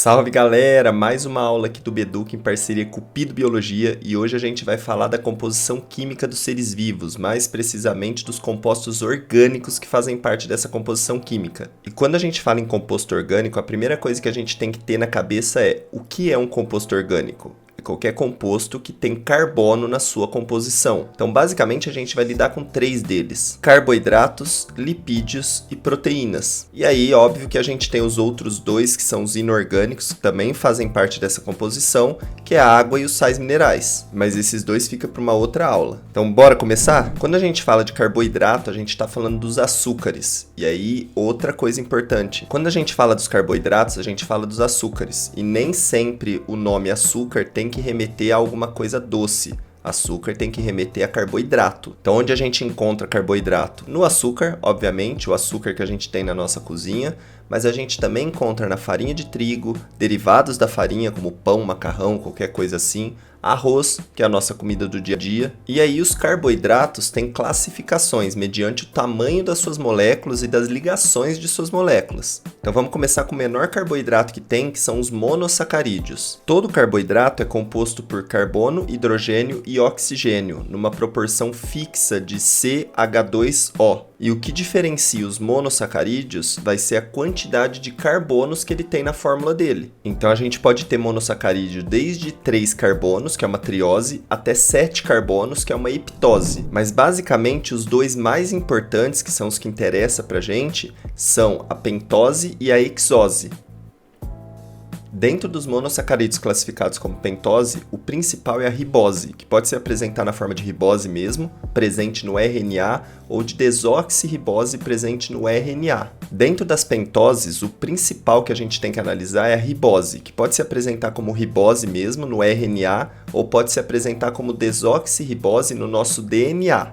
Salve galera, mais uma aula aqui do Beduc em parceria com o Pido Biologia e hoje a gente vai falar da composição química dos seres vivos, mais precisamente dos compostos orgânicos que fazem parte dessa composição química. E quando a gente fala em composto orgânico, a primeira coisa que a gente tem que ter na cabeça é o que é um composto orgânico? Qualquer composto que tem carbono na sua composição. Então, basicamente, a gente vai lidar com 3 deles: carboidratos, lipídios e proteínas. E aí, óbvio que a gente tem os outros 2, que são os inorgânicos, que também fazem parte dessa composição, que é a água e os sais minerais. Mas esses 2 ficam para uma outra aula. Então, bora começar? Quando a gente fala de carboidrato, a gente está falando dos açúcares. E aí, outra coisa importante. Quando a gente fala dos carboidratos, a gente fala dos açúcares. E nem sempre o nome açúcar tem que remeter a alguma coisa doce. Açúcar tem que remeter a carboidrato. Então, onde a gente encontra carboidrato? No açúcar, obviamente, o açúcar que a gente tem na nossa cozinha, mas a gente também encontra na farinha de trigo, derivados da farinha, como pão, macarrão, qualquer coisa assim, arroz, que é a nossa comida do dia a dia. E aí os carboidratos têm classificações mediante o tamanho das suas moléculas e das ligações de suas moléculas. Então vamos começar com o menor carboidrato que tem, que são os monossacarídeos. Todo carboidrato é composto por carbono, hidrogênio e oxigênio, numa proporção fixa de CH2O. E o que diferencia os monossacarídeos vai ser a quantidade de carbonos que ele tem na fórmula dele. Então a gente pode ter monossacarídeo desde 3 carbonos, que é uma triose, até 7 carbonos, que é uma heptose. Mas basicamente os 2 mais importantes, que são os que interessam pra gente, são a pentose e a hexose. Dentro dos monossacarídeos classificados como pentose, o principal é a ribose, que pode se apresentar na forma de ribose mesmo, presente no RNA, ou de desoxirribose presente no RNA. Dentro das pentoses, o principal que a gente tem que analisar é a ribose, que pode se apresentar como ribose mesmo no RNA, ou pode se apresentar como desoxirribose no nosso DNA,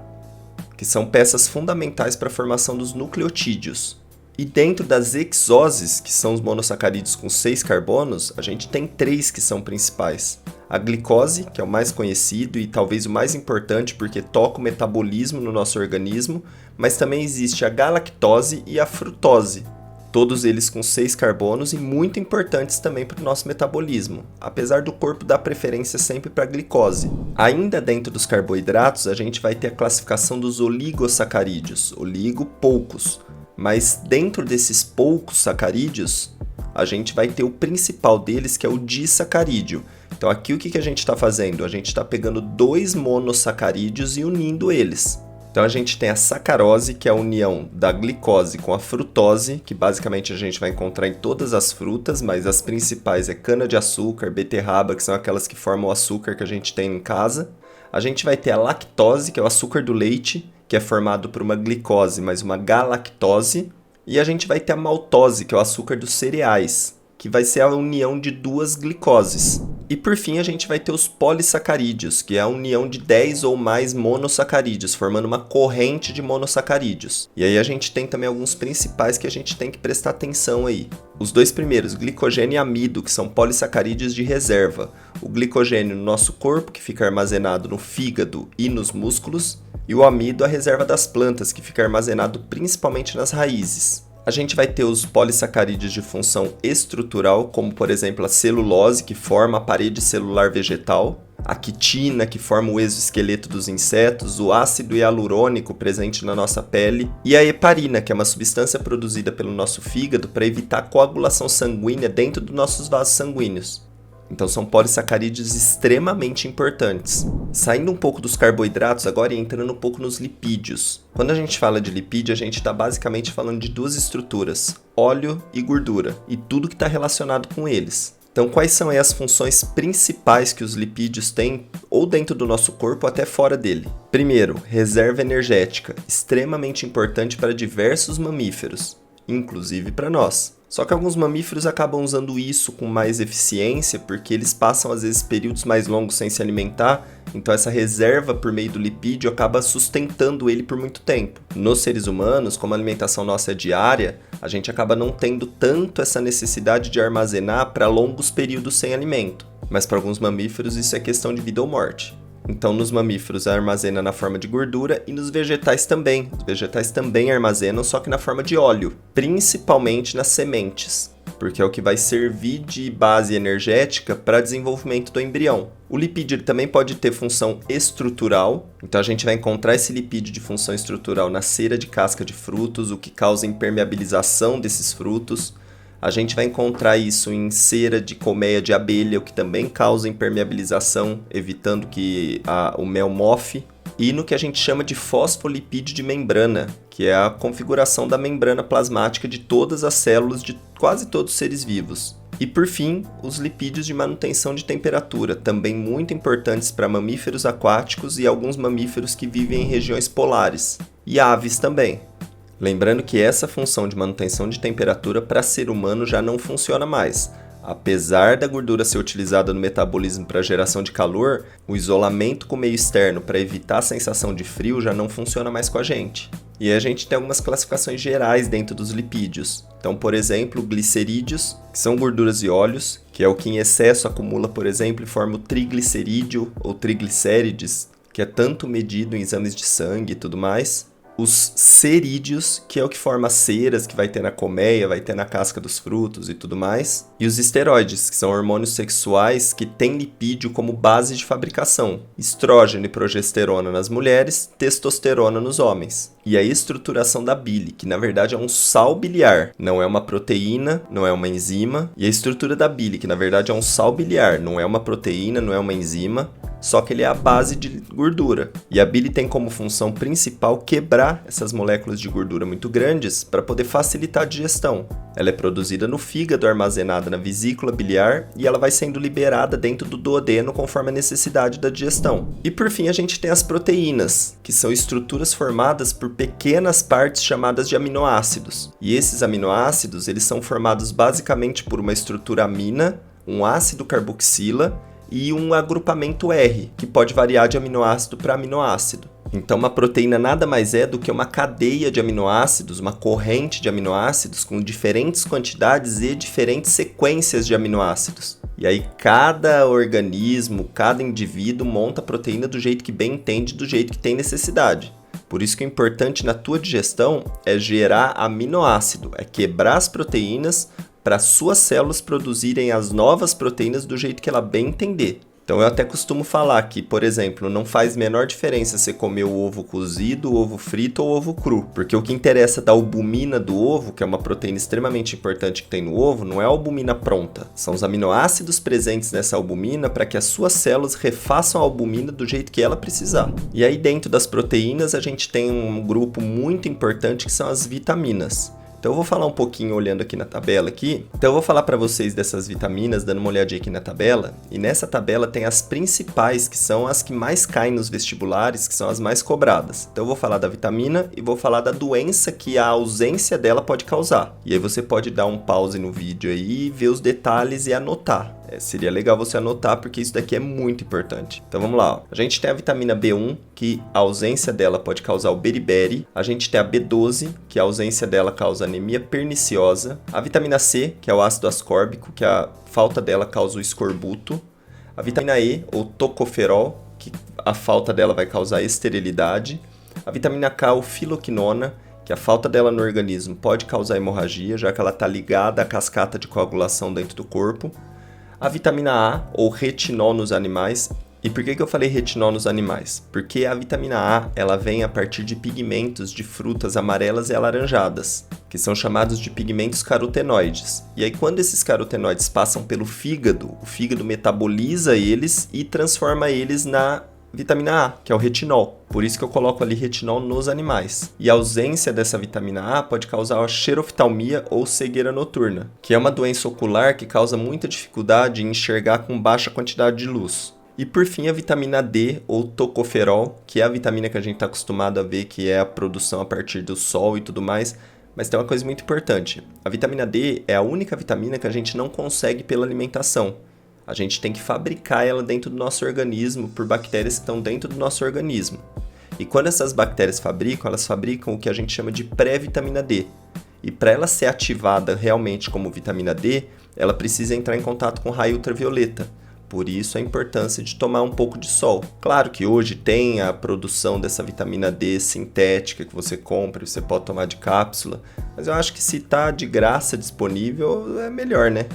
que são peças fundamentais para a formação dos nucleotídeos. E dentro das hexoses, que são os monossacarídeos com 6 carbonos, a gente tem 3 que são principais. A glicose, que é o mais conhecido e talvez o mais importante porque toca o metabolismo no nosso organismo, mas também existe a galactose e a frutose. Todos eles com 6 carbonos e muito importantes também para o nosso metabolismo, apesar do corpo dar preferência sempre para a glicose. Ainda dentro dos carboidratos, a gente vai ter a classificação dos oligossacarídeos, oligo poucos. Mas dentro desses poucos sacarídeos, a gente vai ter o principal deles, que é o disacarídeo. Então aqui o que a gente está fazendo? A gente está pegando 2 monossacarídeos e unindo eles. Então a gente tem a sacarose, que é a união da glicose com a frutose, que basicamente a gente vai encontrar em todas as frutas, mas as principais é cana-de-açúcar, beterraba, que são aquelas que formam o açúcar que a gente tem em casa. A gente vai ter a lactose, que é o açúcar do leite, que é formado por uma glicose mais uma galactose. E a gente vai ter a maltose, que é o açúcar dos cereais, que vai ser a união de 2 glicoses. E por fim a gente vai ter os polissacarídeos, que é a união de 10 ou mais monossacarídeos, formando uma corrente de monossacarídeos. E aí a gente tem também alguns principais que a gente tem que prestar atenção aí. Os 2 primeiros, glicogênio e amido, que são polissacarídeos de reserva. O glicogênio no nosso corpo, que fica armazenado no fígado e nos músculos, e o amido, a reserva das plantas, que fica armazenado principalmente nas raízes. A gente vai ter os polissacarídeos de função estrutural, como por exemplo a celulose, que forma a parede celular vegetal, a quitina, que forma o exoesqueleto dos insetos, o ácido hialurônico presente na nossa pele, e a heparina, que é uma substância produzida pelo nosso fígado para evitar a coagulação sanguínea dentro dos nossos vasos sanguíneos. Então são polissacarídeos extremamente importantes. Saindo um pouco dos carboidratos agora e entrando um pouco nos lipídios. Quando a gente fala de lipídio, a gente está basicamente falando de 2 estruturas, óleo e gordura, e tudo que está relacionado com eles. Então quais são aí as funções principais que os lipídios têm, ou dentro do nosso corpo ou até fora dele? Primeiro, reserva energética, extremamente importante para diversos mamíferos, inclusive para nós. Só que alguns mamíferos acabam usando isso com mais eficiência porque eles passam às vezes períodos mais longos sem se alimentar, então essa reserva por meio do lipídio acaba sustentando ele por muito tempo. Nos seres humanos, como a alimentação nossa é diária, a gente acaba não tendo tanto essa necessidade de armazenar para longos períodos sem alimento. Mas para alguns mamíferos isso é questão de vida ou morte. Então, nos mamíferos armazena na forma de gordura e nos vegetais também. Os vegetais também armazenam, só que na forma de óleo, principalmente nas sementes. porque é o que vai servir de base energética para desenvolvimento do embrião. O lipídio ele também pode ter função estrutural, então a gente vai encontrar esse lipídio de função estrutural na cera de casca de frutos, o que causa impermeabilização desses frutos. A gente vai encontrar isso em cera de colmeia de abelha, o que também causa impermeabilização, evitando que o mel mofe. E no que a gente chama de fosfolipídio de membrana, que é a configuração da membrana plasmática de todas as células de quase todos os seres vivos. E por fim, os lipídios de manutenção de temperatura, também muito importantes para mamíferos aquáticos e alguns mamíferos que vivem em regiões polares. E aves também. Lembrando que essa função de manutenção de temperatura para ser humano já não funciona mais. Apesar da gordura ser utilizada no metabolismo para geração de calor, o isolamento com o meio externo para evitar a sensação de frio já não funciona mais com a gente. E a gente tem algumas classificações gerais dentro dos lipídios. Então, por exemplo, glicerídeos, que são gorduras e óleos, que é o que em excesso acumula, por exemplo, e forma o triglicerídeo ou triglicérides, que é tanto medido em exames de sangue e tudo mais. Os cerídeos, que é o que forma as ceras que vai ter na colmeia, vai ter na casca dos frutos e tudo mais. E os esteroides, que são hormônios sexuais que têm lipídio como base de fabricação. Estrógeno e progesterona nas mulheres, testosterona nos homens. E a estruturação da bile, que na verdade é um sal biliar, não é uma proteína, não é uma enzima. E a estrutura da bile, que na verdade é um sal biliar, não é uma proteína, não é uma enzima. Só que ele é a base de gordura. E a bile tem como função principal quebrar essas moléculas de gordura muito grandes para poder facilitar a digestão. Ela é produzida no fígado, armazenada na vesícula biliar e ela vai sendo liberada dentro do duodeno conforme a necessidade da digestão. E por fim a gente tem as proteínas, que são estruturas formadas por pequenas partes chamadas de aminoácidos. E esses aminoácidos eles são formados basicamente por uma estrutura amina, um ácido carboxila e um agrupamento R, que pode variar de aminoácido para aminoácido. Então, uma proteína nada mais é do que uma cadeia de aminoácidos, uma corrente de aminoácidos com diferentes quantidades e diferentes sequências de aminoácidos. E aí, cada organismo, cada indivíduo monta a proteína do jeito que bem entende, do jeito que tem necessidade. Por isso que o importante na tua digestão é gerar aminoácido, é quebrar as proteínas para suas células produzirem as novas proteínas do jeito que ela bem entender. Então eu até costumo falar que, por exemplo, não faz menor diferença você comer o ovo cozido, o ovo frito ou o ovo cru, porque o que interessa da albumina do ovo, que é uma proteína extremamente importante que tem no ovo, não é a albumina pronta, são os aminoácidos presentes nessa albumina para que as suas células refaçam a albumina do jeito que ela precisar. E aí dentro das proteínas a gente tem um grupo muito importante que são as vitaminas. Então eu vou falar um pouquinho olhando aqui na tabela aqui. Então eu vou falar para vocês dessas vitaminas, dando uma olhadinha aqui na tabela. E nessa tabela tem as principais, que são as que mais caem nos vestibulares, que são as mais cobradas. Então eu vou falar da vitamina e vou falar da doença que a ausência dela pode causar. E aí você pode dar um pause no vídeo aí, ver os detalhes e anotar. Seria legal você anotar porque isso daqui é muito importante. Então vamos lá. Ó. A gente tem a vitamina B1, que a ausência dela pode causar o beriberi. A gente tem a B12, que a ausência dela causa anemia perniciosa. A vitamina C, que é o ácido ascórbico, que a falta dela causa o escorbuto. A vitamina E, ou tocoferol, que a falta dela vai causar esterilidade. A vitamina K, ou filoquinona, que a falta dela no organismo pode causar hemorragia, já que ela está ligada à cascata de coagulação dentro do corpo. A vitamina A, ou retinol nos animais. E por que eu falei retinol nos animais? Porque a vitamina A ela vem a partir de pigmentos de frutas amarelas e alaranjadas, que são chamados de pigmentos carotenoides. E aí quando esses carotenoides passam pelo fígado, o fígado metaboliza eles e transforma eles na vitamina A, que é o retinol. Por isso que eu coloco ali retinol nos animais. E a ausência dessa vitamina A pode causar a xeroftalmia ou cegueira noturna, que é uma doença ocular que causa muita dificuldade em enxergar com baixa quantidade de luz. E por fim a vitamina D ou tocoferol, que é a vitamina que a gente está acostumado a ver que é a produção a partir do sol e tudo mais. Mas tem uma coisa muito importante. A vitamina D é a única vitamina que a gente não consegue pela alimentação. A gente tem que fabricar ela dentro do nosso organismo por bactérias que estão dentro do nosso organismo. E quando essas bactérias fabricam, elas fabricam o que a gente chama de pré-vitamina D. E para ela ser ativada realmente como vitamina D, ela precisa entrar em contato com raio ultravioleta. Por isso a importância de tomar um pouco de sol. Claro que hoje tem a produção dessa vitamina D sintética que você compra e você pode tomar de cápsula, mas eu acho que se tá de graça disponível é melhor, né?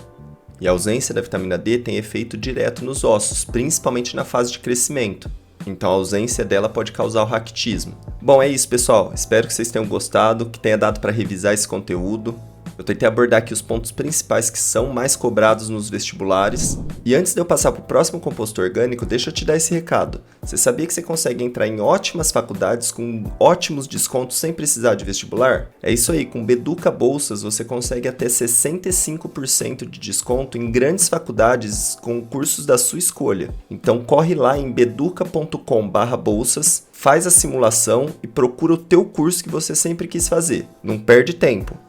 E a ausência da vitamina D tem efeito direto nos ossos, principalmente na fase de crescimento. Então a ausência dela pode causar o raquitismo. Bom, é isso, pessoal. Espero que vocês tenham gostado, que tenha dado para revisar esse conteúdo. Eu tentei abordar aqui os pontos principais que são mais cobrados nos vestibulares. E antes de eu passar para o próximo composto orgânico, deixa eu te dar esse recado. Você sabia que você consegue entrar em ótimas faculdades com ótimos descontos sem precisar de vestibular? É isso aí, com Beduca Bolsas você consegue até 65% de desconto em grandes faculdades com cursos da sua escolha. Então corre lá em beduca.com/bolsas, faz a simulação e procura o teu curso que você sempre quis fazer. Não perde tempo.